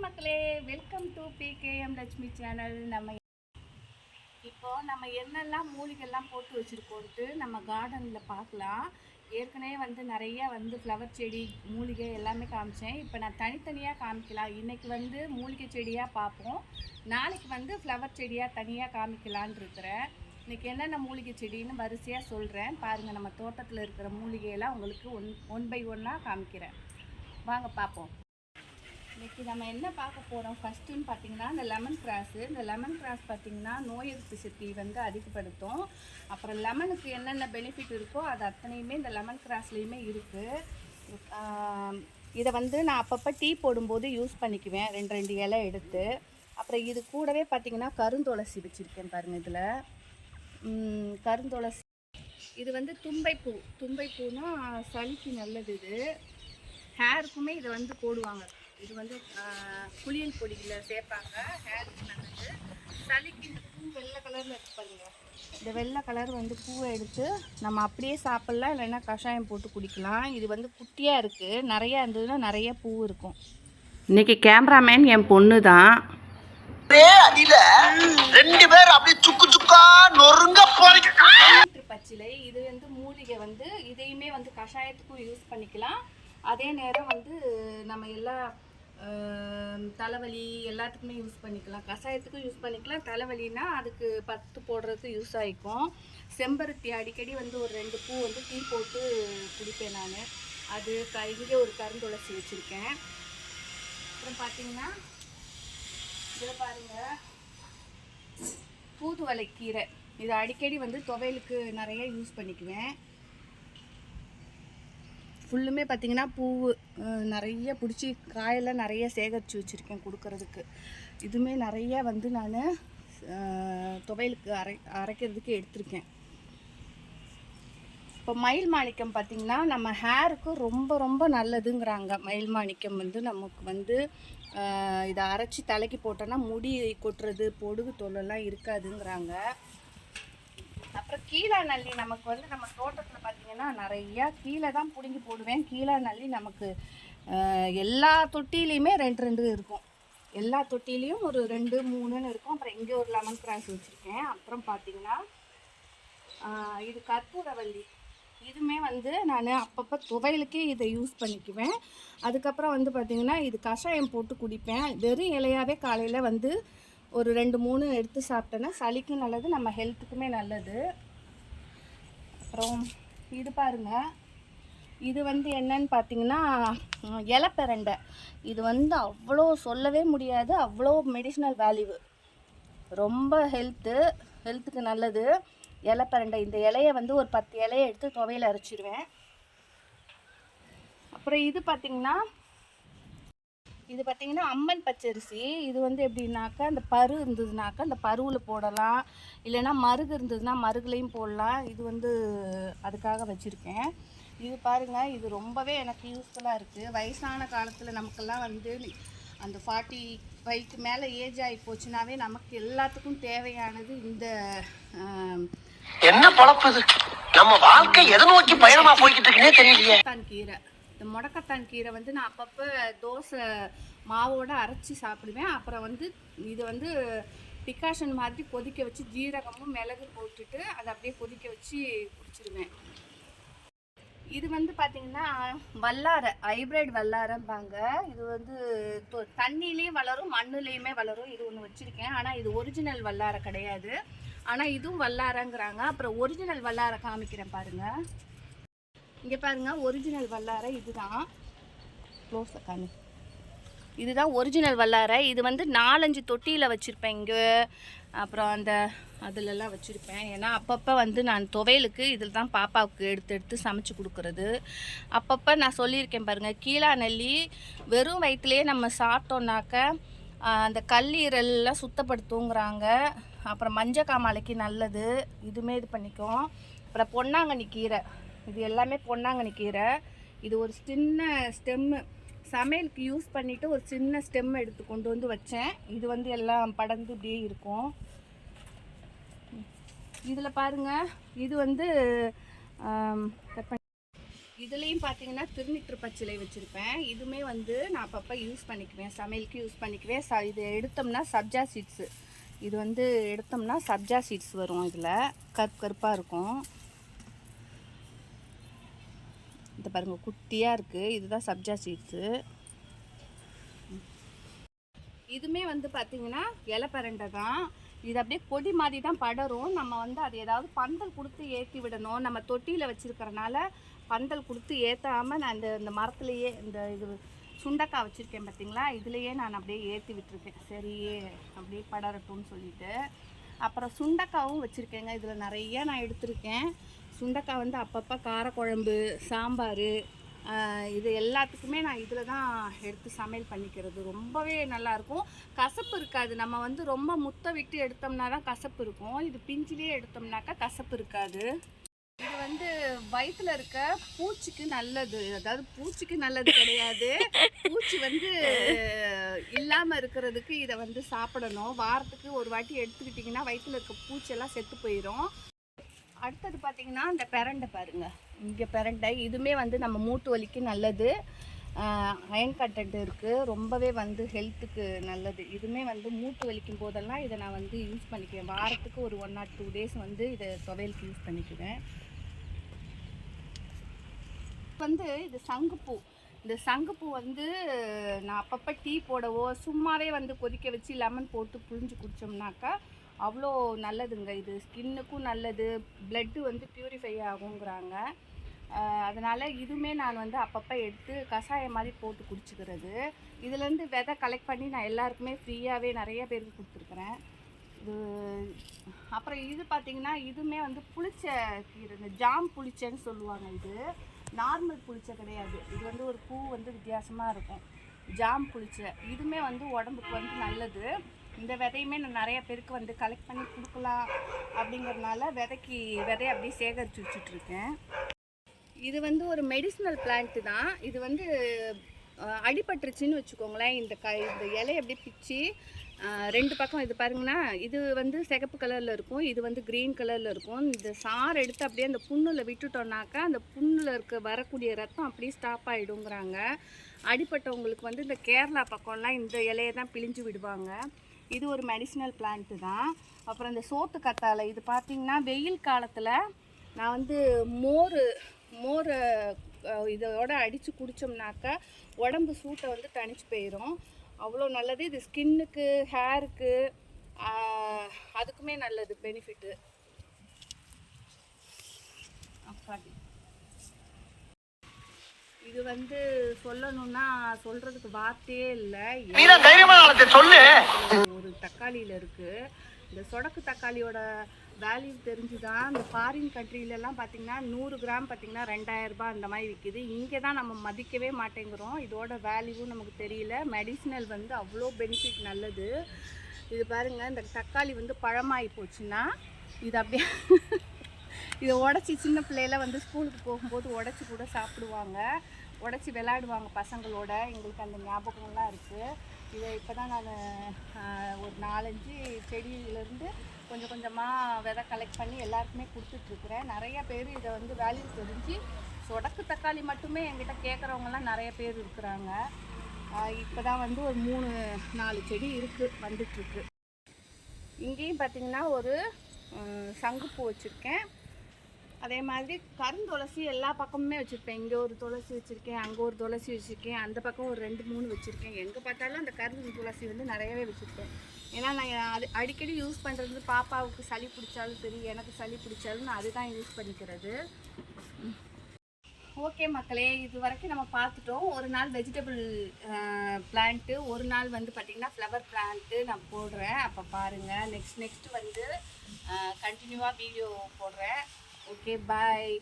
மக்களே, welcome to PKM Lakshmi channel. நம்ம என்னெல்லாம் மூலிகைலாம் போட்டு வச்சுருக்கோன்ட்டு நம்ம கார்டனில் பார்க்கலாம். ஏற்கனவே நிறைய ஃப்ளவர் செடி மூலிகை எல்லாமே காமிச்சேன். இப்போ நான் தனித்தனியாக காமிக்கலாம். இன்றைக்கி மூலிகை செடியாக பார்ப்போம். நாளைக்கு ஃப்ளவர் செடியாக தனியாக காமிக்கலான் இருக்கிறேன். இன்றைக்கி என்னென்ன மூலிகை செடின்னு வரிசையாக சொல்கிறேன் பாருங்கள். நம்ம தோட்டத்தில் இருக்கிற மூலிகையெல்லாம் உங்களுக்கு ஒன் பை ஒன்னாக காமிக்கிறேன். வாங்க பார்ப்போம். இன்றைக்கி நம்ம என்ன பார்க்க போகிறோம் ஃபஸ்ட்டுன்னு பார்த்தீங்கன்னா இந்த லெமன் கிராஸு. இந்த லெமன் கிராஸ் பார்த்திங்கன்னா நோய் எதிர்ப்பு சக்தி அதிகப்படுத்தும். அப்புறம் லெமனுக்கு என்னென்ன பெனிஃபிட் இருக்கோ அது அத்தனையுமே இந்த லெமன் கிராஸ்லேயுமே இருக்குது. இதை நான் அப்பப்போ டீ போடும்போது யூஸ் பண்ணிக்குவேன், ரெண்டு இலை எடுத்து. அப்புறம் இது கூடவே பார்த்திங்கன்னா கருந்துளசி வச்சுருக்கேன் பாருங்கள். இதில் கருந்துளசி இது தும்பைப்பூனா சளிக்கு நல்லது. இது ஹேருக்குமே இதை போடுவாங்க. இது குளியல் பொடியில் சேர்ப்பாங்க, ஹேருக்கு நல்லது. சளிக்கு இந்த பூ வெள்ளை கலரில் இருக்கு பாருங்க. இந்த வெள்ளை கலர் பூவை எடுத்து நம்ம அப்படியே சாப்பிட்லாம், இல்லைன்னா கஷாயம் போட்டு குடிக்கலாம். இது குட்டியாக இருக்குது, நிறையா இருந்ததுன்னா நிறைய பூ இருக்கும். இன்றைக்கி கேமராமேன் என் பொண்ணு தான். பச்சிலை இது மூலிகை இதையுமே கஷாயத்துக்கும் யூஸ் பண்ணிக்கலாம். அதே நேரம் நம்ம எல்லா தலைவலி எல்லாத்துக்குமே யூஸ் பண்ணிக்கலாம். கஷாயத்துக்கும் யூஸ் பண்ணிக்கலாம். தலைவலின்னா அதுக்கு பத்து போடுறதுக்கு யூஸ் ஆகிக்கும். செம்பருத்தி அடிக்கடி ஒரு 2 பூ டீ போட்டு குடிப்பேன் நான். அது இங்கே ஒரு கருந்துளசி வச்சுருக்கேன். அப்புறம் பார்த்திங்கன்னா இதில் பாருங்கள், தூதுவளை கீரை. இது அடிக்கடி துவையலுக்கு நிறைய யூஸ் பண்ணிக்குவேன். ஃபுல்லுமே பார்த்திங்கன்னா பூ நிறைய பிடிச்சி காயெல்லாம் நிறைய சேகரித்து வச்சுருக்கேன் கொடுக்கறதுக்கு. இதுவுமே நிறைய நான் துவையலுக்கு அரைக்கிறதுக்கு எடுத்திருக்கேன். இப்போ மயில் மாணிக்கம் பார்த்திங்கன்னா நம்ம ஹேருக்கு ரொம்ப ரொம்ப நல்லதுங்கிறாங்க. மயில் மாணிக்கம் நமக்கு இதை அரைச்சி தலைக்கு போட்டோன்னா முடி கொட்டுறது, பொடுகு தொல்லெல்லாம் இருக்காதுங்கிறாங்க. அப்புறம் கீழா நல்லி நமக்கு நம்ம தோட்டத்தில் பார்த்திங்கன்னா நிறையா கீழே தான் பிடுங்கி போடுவேன். கீழா நல்லி நமக்கு எல்லா தொட்டிலையுமே 2 இருக்கும். எல்லா தொட்டிலையும் ஒரு 2, 3ன்னு இருக்கும். அப்புறம் இங்கே ஒரு லெமன் கிராஸ் வச்சுருக்கேன். அப்புறம் பார்த்திங்கன்னா இது கற்பூரவள்ளி. இதுவுமே நான் அப்பப்போ துவையலுக்கே இதை யூஸ் பண்ணிக்குவேன். அதுக்கப்புறம் பார்த்திங்கன்னா இது கஷாயம் போட்டு குடிப்பேன். வெறும் இலையாகவே காலையில் ஒரு 2-3 எடுத்து சாப்பிட்டேன்னா சளிக்கும் நல்லது, நம்ம ஹெல்த்துக்குமே நல்லது. அப்புறம் இது பாருங்கள், இது என்னன்னு பார்த்தீங்கன்னா இலைப்பெரண்டை. இது அவ்வளோ சொல்லவே முடியாது, அவ்வளோ மெடிசினல் வேல்யூ, ரொம்ப ஹெல்த்துக்கு நல்லது இலைப்பெரண்டை. இந்த இலையை ஒரு 10 இலையை எடுத்து துவையில் அரைச்சிடுவேன். அப்புறம் இது பார்த்திங்கன்னா அம்மன் பச்சரிசி. இது எப்படின்னாக்கா அந்த பரு இருந்ததுனாக்கா அந்த பருவில் போடலாம், இல்லைன்னா மருகு இருந்ததுன்னா மருகுலையும் போடலாம். இது அதுக்காக வச்சுருக்கேன். இது பாருங்கள், இது ரொம்பவே எனக்கு யூஸ்ஃபுல்லாக இருக்குது. வயசான காலத்தில் நமக்கெல்லாம் அந்த 45க்கு மேலே ஏஜ் ஆகி போச்சுனாவே நமக்கு எல்லாத்துக்கும் தேவையானது இந்த என்ன பழப்புது நம்ம வாழ்க்கை எதை நோக்கி பயணமா போய்கிட்டு இருக்குன்னே தெரியலையே. கீரை, இந்த முடக்கத்தான் கீரை நான் அப்பப்போ தோசை மாவோடு அரைச்சி சாப்பிடுவேன். அப்புறம் இது டிகாஷன் மாதிரி கொதிக்க வச்சு ஜீரகமும் மிளகு போட்டுட்டு அதை அப்படியே கொதிக்க வச்சு குடிச்சிடுவேன். இது பார்த்திங்கன்னா வல்லாரை, ஹைப்ரிட் வல்லாரம்பாங்க. இது தண்ணிலேயும் வளரும், மண்ணுலேயுமே வளரும். இது ஒன்று வச்சுருக்கேன். ஆனால் இது ஒரிஜினல் வல்லாரை கிடையாது. ஆனால் இதுவும் வல்லாரங்கிறாங்க. அப்புறம் ஒரிஜினல் வல்லாரை காமிக்கிறேன் பாருங்கள். இங்கே பாருங்கள், ஒரிஜினல் வல்லாரை இதுதான். க்ளோஸை காமி. இதுதான் ஒரிஜினல் வல்லாரை. இது 4-5 தொட்டியில் வச்சுருப்பேன் இங்கே. அப்புறம் அதிலெல்லாம் வச்சுருப்பேன். ஏன்னா அப்பப்போ நான் துவையலுக்கு இதில் தான் பாப்பாவுக்கு எடுத்து சமைச்சு கொடுக்குறது. அப்பப்போ நான் சொல்லியிருக்கேன் பாருங்கள், கீழா நெல்லி வெறும் வயிற்றுலேயே நம்ம சாப்பிட்டோன்னாக்க அந்த கல்லீரல்லாம் சுத்தப்படுத்துங்கிறாங்க. அப்புறம் மஞ்சக்காமாலைக்கு நல்லது, இதுவுமே இது பண்ணிக்கும். அப்புறம் பொன்னாங்கண்ணி கீரை, இது எல்லாமே பொன்னாங்கண்ணி கீரை. இது ஒரு சின்ன ஸ்டெம்மு சமையலுக்கு யூஸ் பண்ணிவிட்டு ஒரு சின்ன ஸ்டெம் எடுத்து கொண்டு வச்சேன். இது எல்லாம் படர்ந்து இப்படியே இருக்கும். இதில் பாருங்கள், இது கட் பண்ணி இதுலேயும் பார்த்தீங்கன்னா திருநீற்று பச்சிலை வச்சுருப்பேன். இதுவுமே வந்து நான் அப்பப்போ யூஸ் பண்ணிக்குவேன், சமையலுக்கு யூஸ் பண்ணிக்குவேன். இது எடுத்தோம்னா சப்ஜா சீட்ஸு, இது வந்து எடுத்தோம்னா சப்ஜா சீட்ஸ் வரும். இதில் கருப்பாக இருக்கும். இந்த பாருங்கள் குட்டியாக இருக்குது, இதுதான் சப்ஜா சீட்ஸு. இதுவுமே வந்து பார்த்திங்கன்னா இலை பரண்டை தான். இது அப்படியே கொடி மாதிரி தான் படரும். நம்ம வந்து அது ஏதாவது பந்தல் கொடுத்து ஏற்றி விடணும். நம்ம தொட்டியில் வச்சுருக்கறனால பந்தல் கொடுத்து ஏற்றாமல் நான் இந்த மரத்துலேயே இது சுண்டக்காய் வச்சுருக்கேன் பார்த்திங்களா, இதுலேயே நான் அப்படியே ஏற்றி விட்டுருக்கேன். சரி அப்படியே படரட்டும்னு சொல்லிட்டு. அப்புறம் சுண்டக்காவும் வச்சுருக்கேங்க. இதில் நிறைய நான் எடுத்திருக்கேன். சுண்டக்காய் வந்து அப்பப்போ காரக்குழம்பு, சாம்பார், இது எல்லாத்துக்குமே நான் இதில் தான் எடுத்து சமையல் பண்ணிக்கிறது. ரொம்பவே நல்லாயிருக்கும், கசப்பு இருக்காது. நம்ம வந்து ரொம்ப முத்தை விட்டு எடுத்தோம்னா தான் கசப்பு இருக்கும். இது பிஞ்சிலே எடுத்தோம்னாக்கா கசப்பு இருக்காது. இது வந்து வயிற்றில் இருக்க பூச்சிக்கு நல்லது. அதாவது பூச்சிக்கு நல்லது கிடையாது, பூச்சி வந்து இல்லாமல் இருக்கிறதுக்கு இதை வந்து சாப்பிடணும். வாரத்துக்கு ஒரு வாட்டி எடுத்துக்கிட்டிங்கன்னா வயிற்றில் இருக்க பூச்செல்லாம் செத்து போயிடும். அடுத்தது பார்த்திங்கன்னா இந்த பிரண்டை பாருங்கள், இங்கே பிரண்டை. இதுவுமே வந்து நம்ம மூட்டு வலிக்கு நல்லது, அயன் கண்டென்ட் இருக்குது, ரொம்பவே வந்து ஹெல்த்துக்கு நல்லது. இதுவுமே வந்து மூட்டு வலிக்கும் போதெல்லாம் இதை நான் வந்து யூஸ் பண்ணிக்குவேன். வாரத்துக்கு ஒரு 1 or 2 days வந்து இதை துவையலுக்கு யூஸ் பண்ணிக்குவேன். வந்து இது சங்குப்பூ. இந்த சங்குப்பூ வந்து நான் அப்பப்போ டீ போடவோ சும்மாவே வந்து கொதிக்க வச்சு லெமன் போட்டு புழிஞ்சு குடித்தோம்னாக்கா அவ்வளோ நல்லதுங்க. இது ஸ்கின்னுக்கும் நல்லது, பிளட்டு வந்து ப்யூரிஃபை ஆகுங்கிறாங்க. அதனால் இதுவுமே நான் வந்து அப்பப்போ எடுத்து கஷாயம் மாதிரி போட்டு குடிச்சிக்கிறது. இதுலேருந்து விதை கலெக்ட் பண்ணி நான் எல்லாருக்குமே ஃப்ரீயாகவே நிறைய பேருக்கு கொடுத்துருக்குறேன். இது அப்புறம் இது பார்த்திங்கன்னா இதுவுமே வந்து புளிச்ச கீரை, இந்த ஜாம் புளிச்சைன்னு சொல்லுவாங்க. இது நார்மல் புளிச்சை கிடையாது, இது வந்து ஒரு பூ வந்து வித்தியாசமாக இருக்கும், ஜாம் புளிச்சை. இதுவுமே வந்து உடம்புக்கு வந்து நல்லது. இந்த விதையுமே நான் நிறைய பேருக்கு வந்து கலெக்ட் பண்ணி கொடுக்கலாம் அப்படிங்கிறதுனால விதையை அப்படியே சேகரித்து வச்சுட்ருக்கேன். இது வந்து ஒரு மெடிசினல் பிளான்ட்டு தான். இது வந்து அடிபட்டுருச்சின்னு வச்சுக்கோங்களேன், இந்த இலையை அப்படியே பிச்சு 2 பக்கம் இது பாருங்கன்னா, இது வந்து சிகப்பு கலரில் இருக்கும், இது வந்து க்ரீன் கலரில் இருக்கும். இந்த சாறு எடுத்து அப்படியே அந்த புண்ணில் விட்டுட்டோம்னாக்கா அந்த புண்ணில் வரக்கூடிய ரத்தம் அப்படியே ஸ்டாப் ஆகிடுங்கிறாங்க. அடிப்பட்டவங்களுக்கு வந்து இந்த கேரளா பக்கம்லாம் இந்த இலையை தான் பிழிஞ்சு விடுவாங்க. இது ஒரு மெடிசினல் பிளான்ட்டு தான். அப்புறம் இந்த சோத்து கத்தாழை, இது பார்த்திங்கன்னா வெயில் காலத்தில் நான் வந்து மோரை இதோட அடித்து குடித்தோம்னாக்கா உடம்பு சூட்டை வந்து தணிச்சு போயிடும், அவ்வளோ நல்லது. இது ஸ்கின்னுக்கு, ஹேருக்கு, அதுக்குமே நல்லது, பெனிஃபிட்டு. அப்பாடி இது வந்து சொல்லணும்னா சொல்கிறதுக்கு வார்த்தையே இல்லை. ஒரு தக்காளியில் இருக்குது. இந்த சொடக்கு தக்காளியோட வேல்யூ தெரிஞ்சு தான் இந்த ஃபாரின் கண்ட்ரிலெலாம் பார்த்திங்கன்னா 100 கிராம் பார்த்திங்கன்னா 2000 ரூபாய் அந்த மாதிரி விற்கிது. இங்கே தான் நம்ம மதிக்கவே மாட்டேங்கிறோம், இதோட வேல்யூவும் நமக்கு தெரியல. மெடிசினல் வந்து அவ்வளோ பெனிஃபிட் நல்லது. இது பாருங்கள், இந்த தக்காளி வந்து பழமாகி போச்சுன்னா இது அப்படியே இதை உடச்சி சின்ன பிள்ளையில வந்து ஸ்கூலுக்கு போகும்போது உடச்சி கூட சாப்பிடுவாங்க, உடச்சி விளையாடுவாங்க பசங்களோட. எங்களுக்கு அந்த ஞாபகம்லாம் இருக்குது. இதை இப்போ தான் நான் ஒரு 4-5 செடியிலேருந்து கொஞ்சம் கொஞ்சமாக விதை கலெக்ட் பண்ணி எல்லாருக்குமே கொடுத்துட்ருக்குறேன். நிறைய பேர் இதை வந்து வேல்யூ தெரிஞ்சு சொடக்கு தக்காளி மட்டுமே என்கிட்ட கேட்குறவங்கலாம் நிறைய பேர் இருக்கிறாங்க. இப்போ தான் வந்து ஒரு 3-4 செடி இருக்குது, வந்துட்டுருக்கு. இங்கேயும் பார்த்திங்கன்னா ஒரு சங்குப்பூ வச்சுருக்கேன். அதே மாதிரி கருந்துளசி எல்லா பக்கமுமே வச்சுருப்பேன். இங்கே ஒரு துளசி வச்சுருக்கேன், அங்கே ஒரு துளசி வச்சுருக்கேன், அந்த பக்கம் ஒரு 2-3 வச்சுருக்கேன். எங்கே பார்த்தாலும் அந்த கருந்து துளசி வந்து நிறையவே வச்சுருப்பேன். ஏன்னா நான் அடிக்கடி யூஸ் பண்ணுறது, பாப்பாவுக்கு சளி பிடிச்சாலும் சரி, எனக்கு சளி பிடிச்சாலும் நான் அதுதான் யூஸ் பண்ணிக்கிறது. ஓகே மக்களே, இது வரைக்கும் நம்ம பார்த்துட்டோம். ஒரு நாள் வெஜிடபிள் பிளான்ட்டு, ஒரு நாள் வந்து பார்த்திங்கன்னா ஃப்ளவர் பிளான்ட்டு நான் போடுறேன். அப்போ பாருங்கள், நெக்ஸ்ட்டு வந்து கண்டினியூவாக வீடியோ போடுறேன். ஓகே, பாய்.